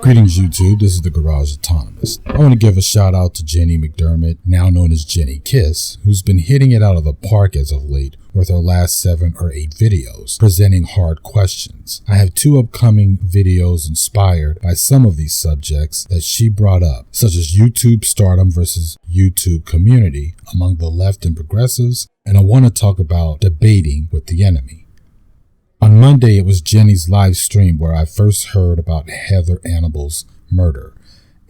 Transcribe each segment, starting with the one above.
Greetings YouTube, this is the Garage Autonomist. I want to give a shout out to Jenny McDermott, now known as Jenny Kiss, who's been hitting it out of the park as of late with her last 7 or 8 videos, presenting hard questions. I have 2 upcoming videos inspired by some of these subjects that she brought up, such as YouTube stardom versus YouTube community among the left and progressives, and I want to talk about debating with the enemy. On Monday, it was Jenny's live stream where I first heard about Heather Annabelle's murder,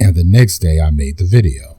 and the next day I made the video.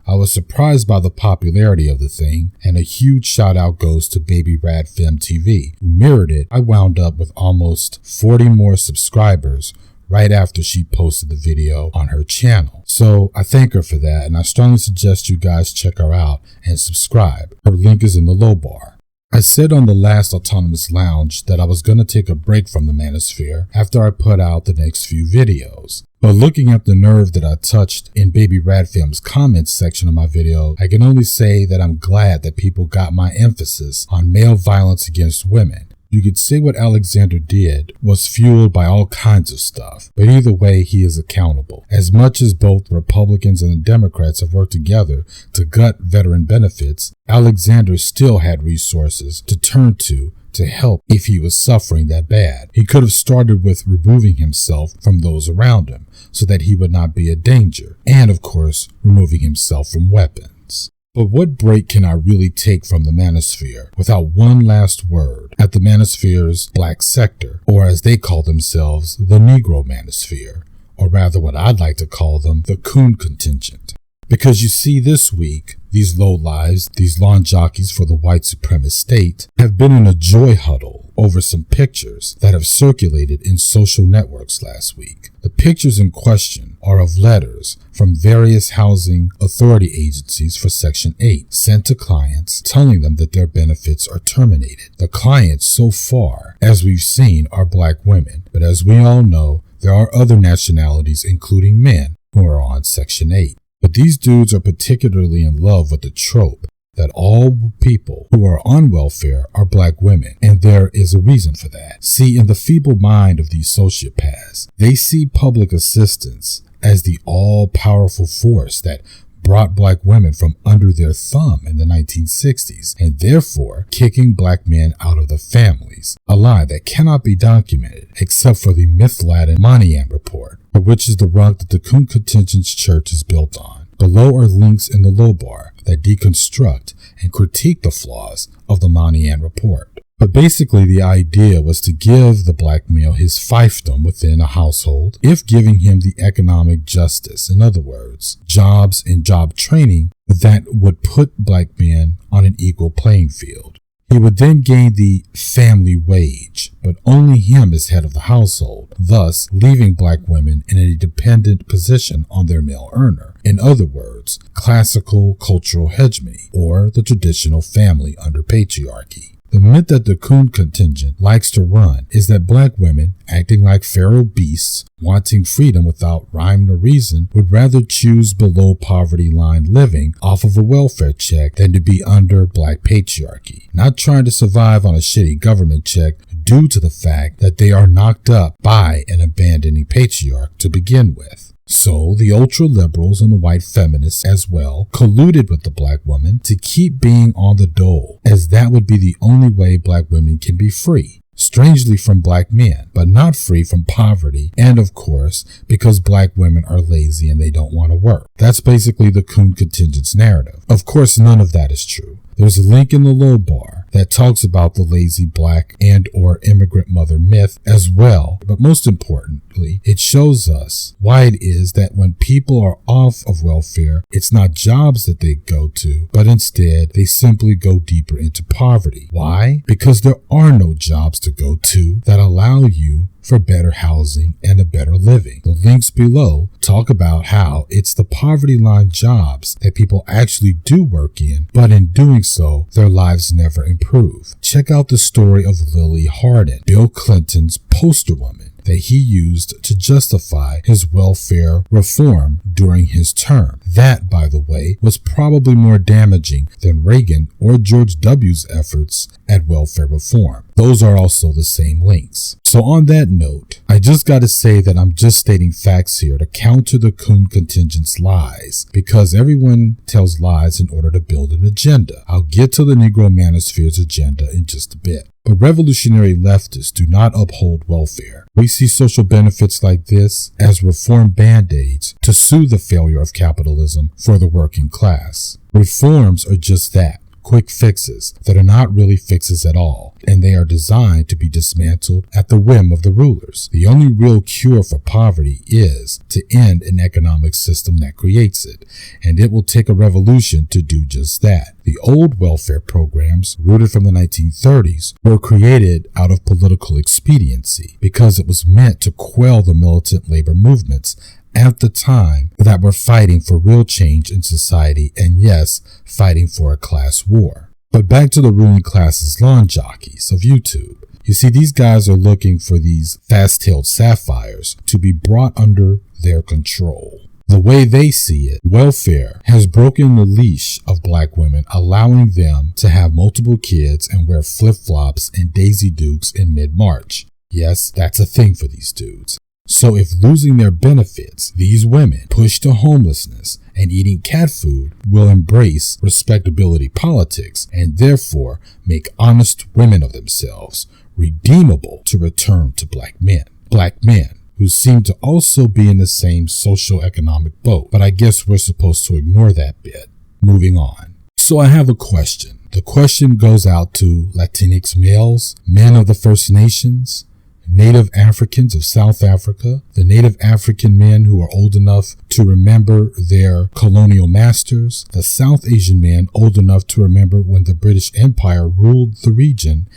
I was surprised by the popularity of the thing, and a huge shout out goes to BabyradfemTV, who mirrored it. I wound up with almost 40 more subscribers right after she posted the video on her channel. So I thank her for that, and I strongly suggest you guys check her out and subscribe. Her link is in the low bar. I said on the last Autonomist Lounge that I was going to take a break from the manosphere after I put out the next few videos. But looking at the nerve that I touched in Baby Radfem's comments section of my video, I can only say that I'm glad that people got my emphasis on male violence against women. You could say what Alexander did was fueled by all kinds of stuff, but either way, he is accountable. As much as both Republicans and the Democrats have worked together to gut veteran benefits, Alexander still had resources to turn to help if he was suffering that bad. He could have started with removing himself from those around him so that he would not be a danger, and of course, removing himself from weapons. But what break can I really take from the manosphere without one last word at the manosphere's black sector, or as they call themselves, the Negromanosphere, or rather what I'd like to call them, the coon contingent. Because you see, this week, these lowlives, these lawn jockeys for the white supremacist state, have been in a joy huddle over some pictures that have circulated in social networks last week. The pictures in question are of letters from various housing authority agencies for Section 8 sent to clients telling them that their benefits are terminated. The clients so far, as we've seen, are black women, but as we all know, there are other nationalities, including men, who are on Section 8. But these dudes are particularly in love with the trope that all people who are on welfare are black women, and there is a reason for that. See, in the feeble mind of these sociopaths, they see public assistance as the all-powerful force that brought black women from under their thumb in the 1960s, and therefore kicking black men out of the families, a lie that cannot be documented except for the myth-laden Moynihan report, which is the rug that the coon contingent's church is built on. Below are links in the low bar that deconstruct and critique the flaws of the Moynihan report. But basically the idea was to give the black male his fiefdom within a household if giving him the economic justice, in other words, jobs and job training that would put black men on an equal playing field. He would then gain the family wage, but only him as head of the household, thus leaving black women in a dependent position on their male earner. In other words, classical cultural hegemony, or the traditional family under patriarchy. The myth that the coon contingent likes to run is that black women, acting like feral beasts, wanting freedom without rhyme or reason, would rather choose below poverty line living off of a welfare check than to be under black patriarchy, not trying to survive on a shitty government check due to the fact that they are knocked up by an abandoning patriarch to begin with. So the ultra-liberals and the white feminists as well colluded with the black woman to keep being on the dole, as that would be the only way black women can be free. Strangely from black men, but not free from poverty, and of course, because black women are lazy and they don't want to work. That's basically the coon contingent's narrative. Of course, none of that is true. There's a link in the low bar that talks about the lazy black and or immigrant mother myth as well, but most importantly, it shows us why it is that when people are off of welfare, it's not jobs that they go to, but instead they simply go deeper into poverty. Why? Because there are no jobs to go to that allow you for better housing and a better living. The links below talk about how it's the poverty line jobs that people actually do work in, but in doing so, their lives never improve. Check out the story of Lily Hardin, Bill Clinton's poster woman, that he used to justify his welfare reform during his term. That, by the way, was probably more damaging than Reagan or George W.'s efforts at welfare reform. Those are also the same links. So on that note, I just gotta say that I'm just stating facts here to counter the Coon contingent's lies, because everyone tells lies in order to build an agenda. I'll get to the Negromanosphere's agenda in just a bit. But revolutionary leftists do not uphold welfare. We see social benefits like this as reform band-aids to soothe the failure of capitalism for the working class. Reforms are just that. Quick fixes that are not really fixes at all, and they are designed to be dismantled at the whim of the rulers. The only real cure for poverty is to end an economic system that creates it, and it will take a revolution to do just that. The old welfare programs, rooted from the 1930s, were created out of political expediency because it was meant to quell the militant labor movements at the time that were fighting for real change in society and, yes, fighting for a class war. But back to the ruling class's lawn jockeys of YouTube. You see, these guys are looking for these fast-tailed sapphires to be brought under their control. The way they see it, welfare has broken the leash of black women, allowing them to have multiple kids and wear flip-flops and Daisy Dukes in mid-March. Yes, that's a thing for these dudes. So if losing their benefits, these women pushed to homelessness and eating cat food will embrace respectability politics and therefore make honest women of themselves, redeemable to return to black men. Black men who seem to also be in the same socio-economic boat. But I guess we're supposed to ignore that bit. Moving on. So I have a question. The question goes out to Latinx males, men of the First Nations, Native Africans of South Africa, the Native African men who are old enough to remember their colonial masters, the South Asian men old enough to remember when the British Empire ruled the region,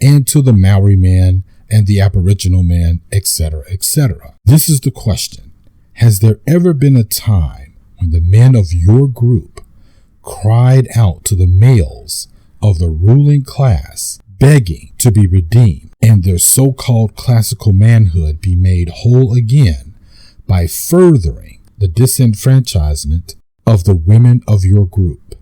and to the Maori man and the Aboriginal man, etc., etc. This is the question. Has there ever been a time when the men of your group cried out to the males of the ruling class, begging to be redeemed, and their so-called classical manhood be made whole again by furthering the disenfranchisement of the women of your group?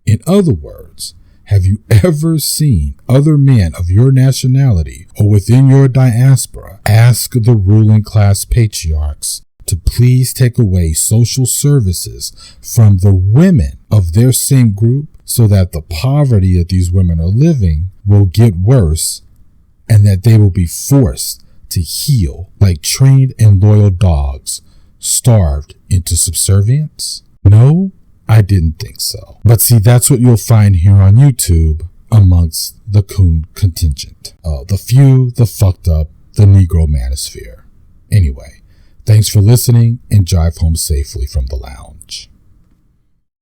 In other words, have you ever seen other men of your nationality or within your diaspora ask the ruling class patriarchs to please take away social services from the women of their same group so that the poverty that these women are living will get worse and that they will be forced to heel like trained and loyal dogs, starved into subservience? No, I didn't think so. But see, that's what you'll find here on YouTube amongst the Coon contingent. The few, the fucked up, the Negromanosphere. Anyway, thanks for listening and drive home safely from the lounge.